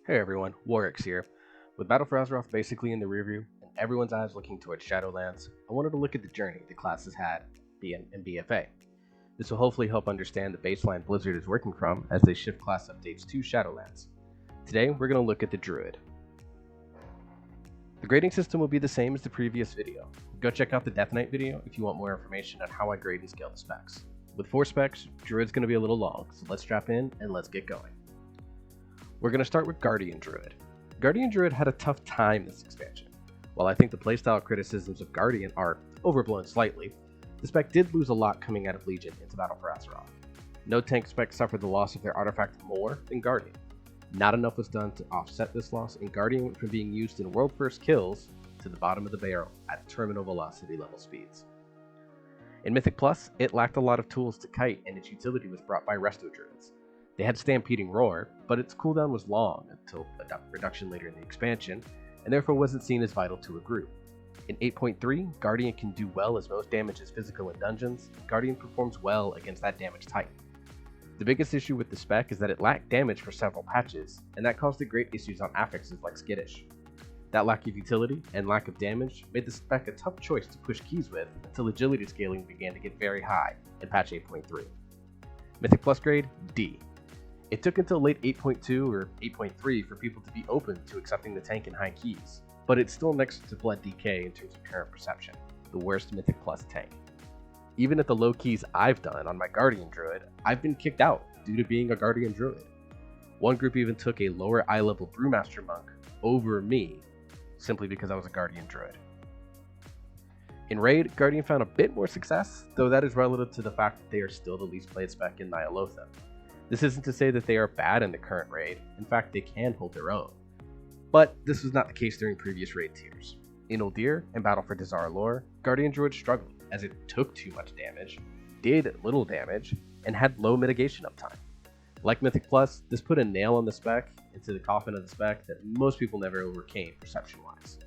Hey everyone, Warwick's here. With Battle for Azeroth basically in the rearview, and everyone's eyes looking towards Shadowlands, I wanted to look at the journey the class has had in BfA. This will hopefully help understand the baseline Blizzard is working from as they shift class updates to Shadowlands. Today, we're going to look at the Druid. The grading system will be the same as the previous video. Go check out the Death Knight video if you want more information on how I grade and scale the specs. With 4 specs, Druid's going to be a little long, so let's strap in and let's get going. We're going to start with Guardian Druid. Guardian Druid had a tough time this expansion. While I think the playstyle criticisms of Guardian are overblown slightly, the spec did lose a lot coming out of Legion into Battle for Azeroth. No tank spec suffered the loss of their artifact more than Guardian. Not enough was done to offset this loss, and Guardian went from being used in world first kills to the bottom of the barrel at terminal velocity level speeds. In Mythic Plus, it lacked a lot of tools to kite, and its utility was brought by Resto Druids. They had Stampeding Roar, but its cooldown was long until a reduction later in the expansion, and therefore wasn't seen as vital to a group. In 8.3, Guardian can do well as most damage is physical in dungeons, and Guardian performs well against that damage type. The biggest issue with the spec is that it lacked damage for several patches, and that caused it great issues on affixes like Skittish. That lack of utility and lack of damage made the spec a tough choice to push keys with until agility scaling began to get very high in patch 8.3. Mythic Plus grade, D. It took until late 8.2 or 8.3 for people to be open to accepting the tank in high keys, but it's still next to Blood DK in terms of current perception, the worst Mythic Plus tank. Even at the low keys I've done on my Guardian Druid, I've been kicked out due to being a Guardian Druid. One group even took a lower eye level Brewmaster Monk over me, simply because I was a Guardian Druid. In Raid, Guardian found a bit more success, though that is relative to the fact that they are still the least played spec in Nyalotha. This isn't to say that they are bad in the current raid, in fact they can hold their own. But this was not the case during previous raid tiers. In Uldir and Battle for Dazar Lore, Guardian Druid struggled as it took too much damage, did little damage, and had low mitigation uptime. Like Mythic Plus, this put a nail on the spec into the coffin of the spec that most people never overcame perception-wise.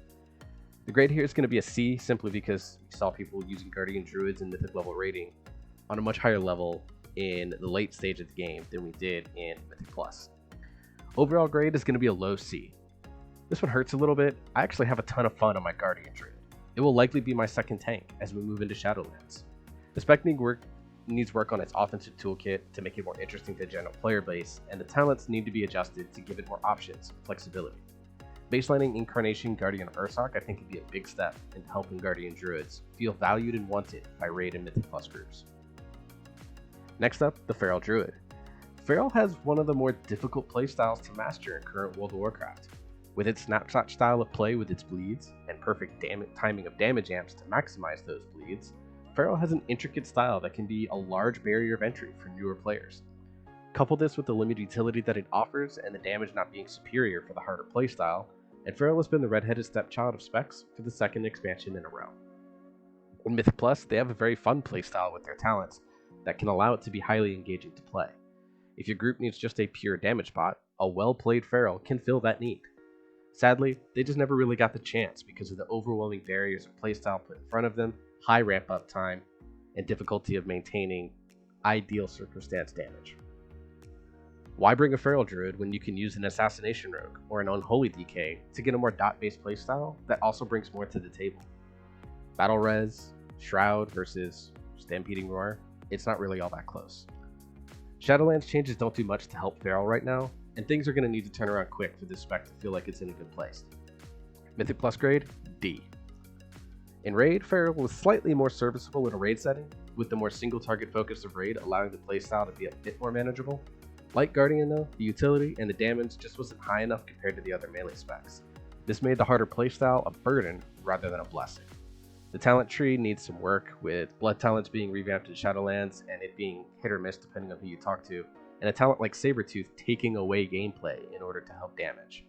The grade here is going to be a C simply because we saw people using Guardian Druids in Mythic level rating on a much higher level in the late stage of the game than we did in Mythic Plus. Overall grade is going to be a low C. This one hurts a little bit. I actually have a ton of fun on my Guardian Druid. It will likely be my second tank as we move into Shadowlands. The spec needs work on its offensive toolkit to make it more interesting to the general player base, and the talents need to be adjusted to give it more options and flexibility. Baselining Incarnation Guardian of Ursoc I think could be a big step into helping Guardian Druids feel valued and wanted by Raid and Mythic Plus groups. Next up, the Feral Druid. Feral has one of the more difficult playstyles to master in current World of Warcraft. With its snapshot style of play with its bleeds, and perfect timing of damage amps to maximize those bleeds, Feral has an intricate style that can be a large barrier of entry for newer players. Couple this with the limited utility that it offers and the damage not being superior for the harder playstyle, and Feral has been the redheaded stepchild of specs for the second expansion in a row. In Mythic Plus, they have a very fun playstyle with their talents that can allow it to be highly engaging to play. If your group needs just a pure damage bot, a well-played Feral can fill that need. Sadly, they just never really got the chance because of the overwhelming barriers of playstyle put in front of them, high ramp-up time, and difficulty of maintaining ideal circumstance damage. Why bring a Feral Druid when you can use an Assassination Rogue or an Unholy DK to get a more dot-based playstyle that also brings more to the table? Battle Res, Shroud versus Stampeding Roar, it's not really all that close. Shadowlands changes don't do much to help Feral right now, and things are going to need to turn around quick for this spec to feel like it's in a good place. Mythic Plus grade, D. In Raid, Feral was slightly more serviceable in a raid setting, with the more single target focus of Raid allowing the playstyle to be a bit more manageable. Like Guardian though, the utility and the damage just wasn't high enough compared to the other melee specs. This made the harder playstyle a burden rather than a blessing. The talent tree needs some work, with blood talents being revamped in Shadowlands and it being hit or miss depending on who you talk to, and a talent like Sabretooth taking away gameplay in order to help damage.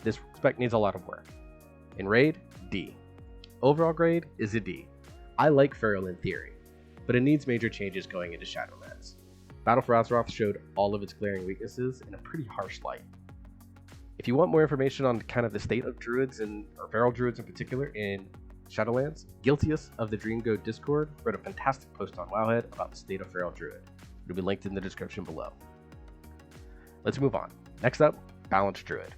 This spec needs a lot of work. In Raid, D. Overall grade is a D. I like Feral in theory, but it needs major changes going into Shadowlands. Battle for Azeroth showed all of its glaring weaknesses in a pretty harsh light. If you want more information on kind of the state of Druids or Feral Druids in particular in Shadowlands, Guiltius of the Dreamgo Discord wrote a fantastic post on Wowhead about the state of Feral Druid. It'll be linked in the description below. Let's move on. Next up, Balanced Druid.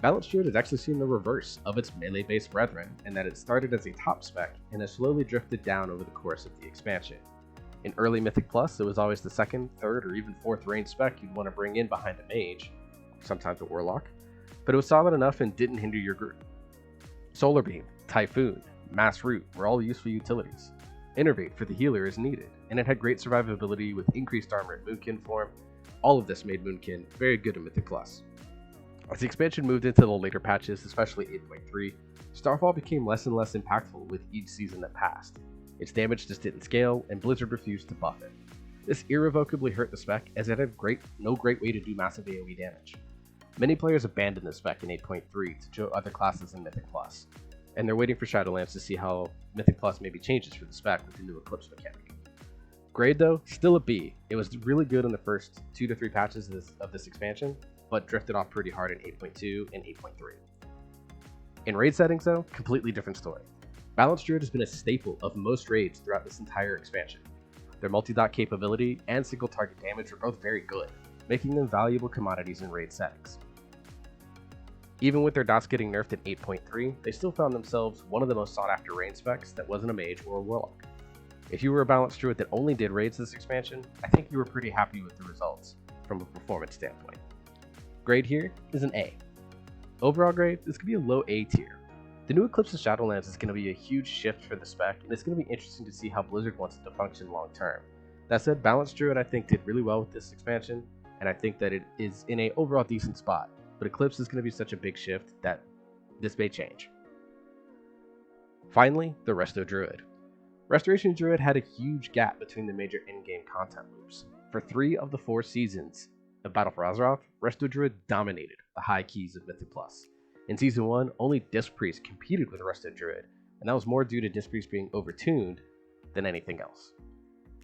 Balanced Druid has actually seen the reverse of its melee-based brethren, in that it started as a top spec and has slowly drifted down over the course of the expansion. In early Mythic Plus, it was always the second, third, or even fourth range spec you'd want to bring in behind a mage, sometimes a warlock, but it was solid enough and didn't hinder your group. Solar Beam, Typhoon, Mass Root were all useful utilities. Innervate for the healer is needed, and it had great survivability with increased armor in Moonkin form. All of this made Moonkin very good in Mythic Plus. As the expansion moved into the later patches, especially 8.3, Starfall became less and less impactful with each season that passed. Its damage just didn't scale, and Blizzard refused to buff it. This irrevocably hurt the spec, as it had no great way to do massive AoE damage. Many players abandoned the spec in 8.3 to show other classes in Mythic Plus, and they're waiting for Shadowlands to see how Mythic Plus maybe changes for the spec with the new Eclipse mechanic. Grade though, still a B. It was really good in the first 2 to 3 patches of this expansion, but drifted off pretty hard in 8.2 and 8.3. In raid settings though, completely different story. Balanced Druid has been a staple of most raids throughout this entire expansion. Their multi-dot capability and single target damage were both very good, making them valuable commodities in raid settings. Even with their dots getting nerfed in 8.3, they still found themselves one of the most sought after raid specs that wasn't a mage or a warlock. If you were a Balanced Druid that only did raids this expansion, I think you were pretty happy with the results from a performance standpoint. Grade here is an A. Overall grade, this could be a low A tier. The new Eclipse of Shadowlands is going to be a huge shift for the spec, and it's going to be interesting to see how Blizzard wants it to function long term. That said, Balanced Druid I think did really well with this expansion, and I think that it is in a overall decent spot, but Eclipse is going to be such a big shift that this may change. Finally, the Resto Druid. Restoration Druid had a huge gap between the major in-game content loops. For 3 of the 4 seasons of Battle for Azeroth, Resto Druid dominated the high keys of Mythic Plus. In Season 1, only Disc Priest competed with Resto Druid, and that was more due to Disc Priest being overtuned than anything else.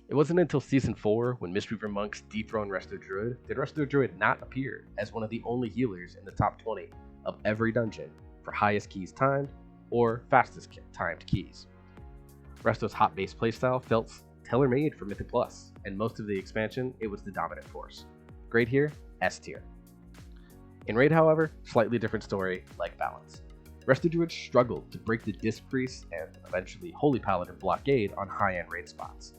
It wasn't until Season 4, when Mistweaver Monks dethroned Resto Druid, did Resto Druid not appear as one of the only healers in the top 20 of every dungeon for highest keys timed or fastest timed keys. Resto's hot-based playstyle felt tailor-made for Mythic Plus, and most of the expansion, it was the dominant force. Grade here, S tier. In Raid, however, slightly different story, like Balance. Resto Druid struggled to break the Disc Priest and eventually Holy Paladin blockade on high-end raid spots.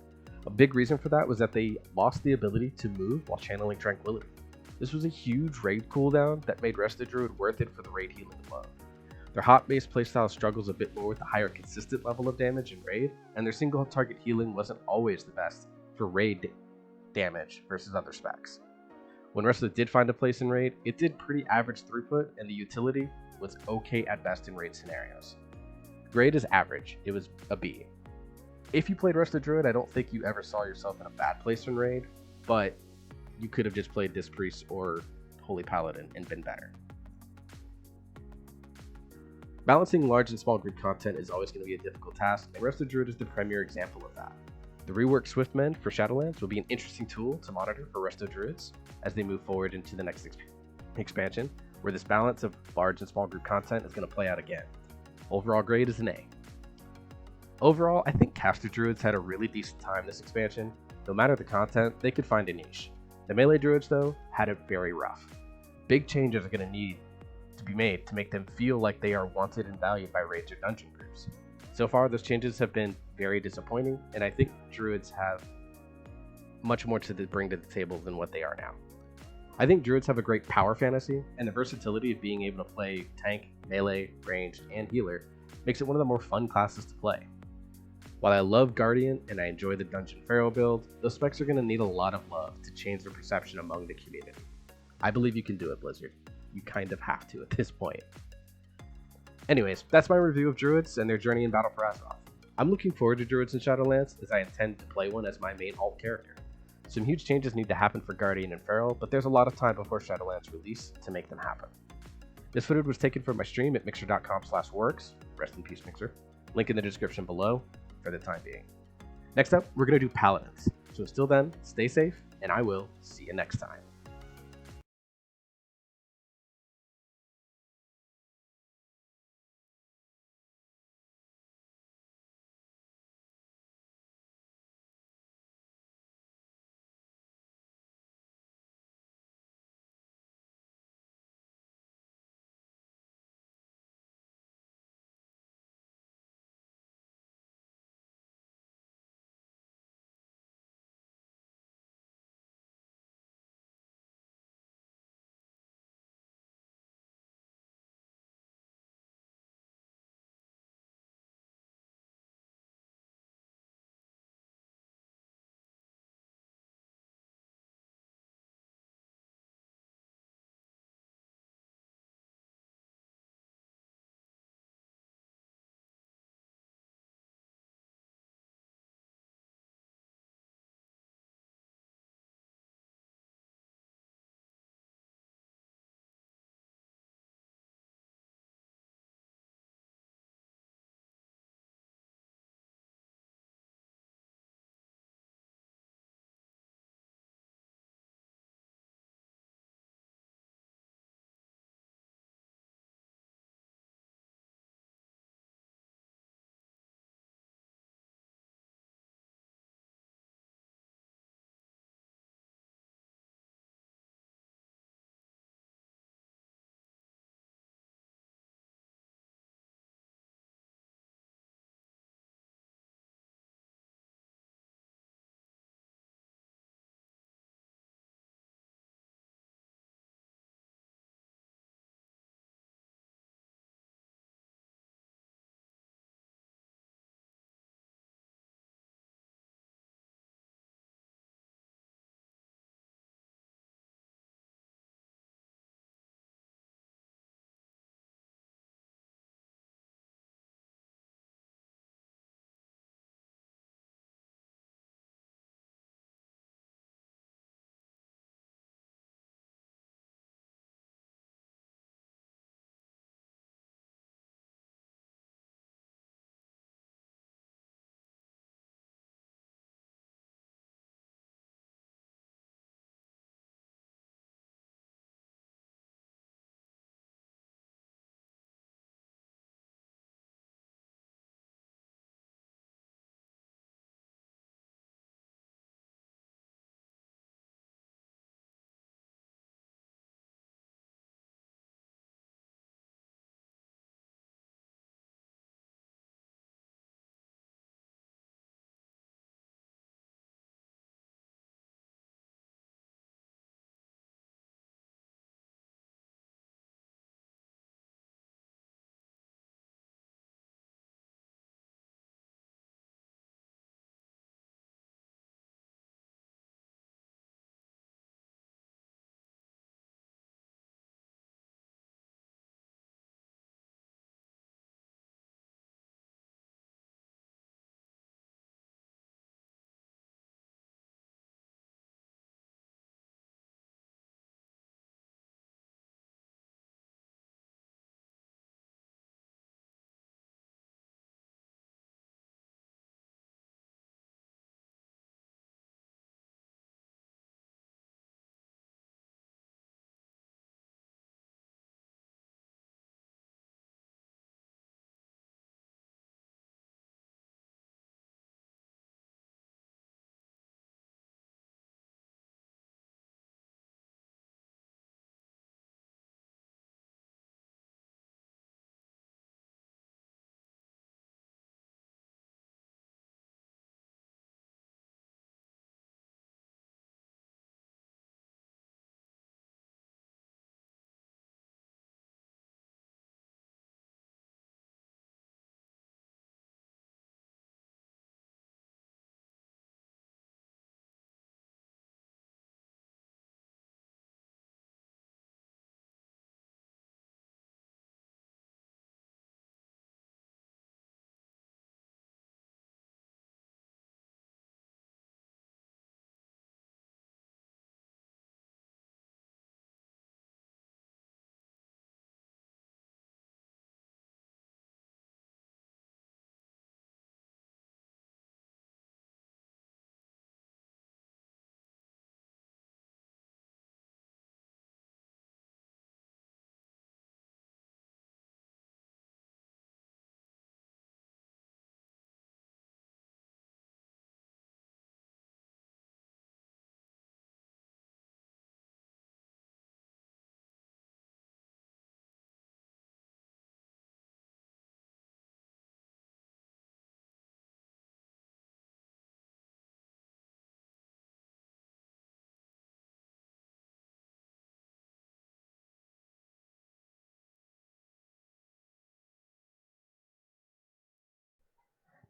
A big reason for that was that they lost the ability to move while channeling Tranquility. This was a huge raid cooldown that made Resto Druid worth it for the raid healing alone. Their hot-based playstyle struggles a bit more with a higher consistent level of damage in raid, and their single target healing wasn't always the best for raid damage versus other specs. When Resto did find a place in raid, it did pretty average throughput, and the utility was okay at best in raid scenarios. Grade is average, it was a B. If you played Resto Druid, I don't think you ever saw yourself in a bad place in raid, but you could have just played Disc Priest or Holy Paladin and been better. Balancing large and small group content is always going to be a difficult task, and Resto Druid is the premier example of that. The reworked Swiftmen for Shadowlands will be an interesting tool to monitor for Resto Druids as they move forward into the next expansion, where this balance of large and small group content is going to play out again. Overall grade is an A. Overall, I think Caster Druids had a really decent time this expansion. No matter the content, they could find a niche. The Melee Druids, though, had it very rough. Big changes are going to need to be made to make them feel like they are wanted and valued by raids or dungeon groups. So far, those changes have been very disappointing, and I think Druids have much more to bring to the table than what they are now. I think Druids have a great power fantasy, and the versatility of being able to play tank, melee, ranged, and healer makes it one of the more fun classes to play. While I love Guardian and I enjoy the Dungeon Pharaoh build, those specs are going to need a lot of love to change their perception among the community. I believe you can do it, Blizzard. You kind of have to at this point. Anyways, that's my review of Druids and their journey in Battle for Azeroth. I'm looking forward to Druids in Shadowlands as I intend to play one as my main alt character. Some huge changes need to happen for Guardian and Feral, but there's a lot of time before Shadowlands release to make them happen. This footage was taken from my stream at mixer.com/works. Rest in peace, Mixer. Link in the description below for the time being. Next up, we're going to do Paladins. So until then, stay safe, and I will see you next time.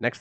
Next up,